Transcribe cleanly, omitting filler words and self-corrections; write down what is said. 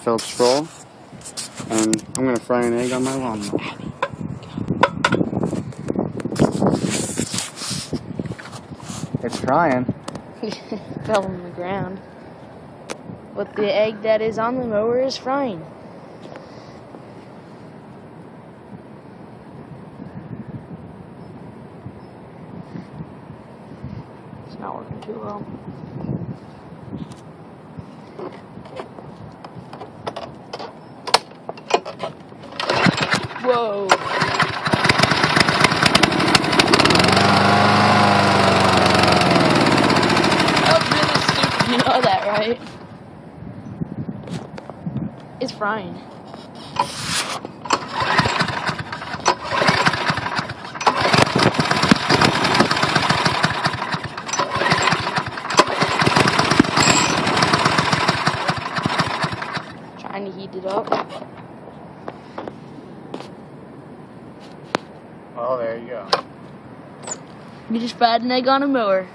Phillips roll, and I'm going to fry an egg on my lawnmower. It's frying. It fell on the ground. But the egg that is on the mower is frying. It's not working too well. Whoa. That was really stupid, you know that, right? It's frying. Trying to heat it up. Oh, there you go. You just fried an egg on a mower.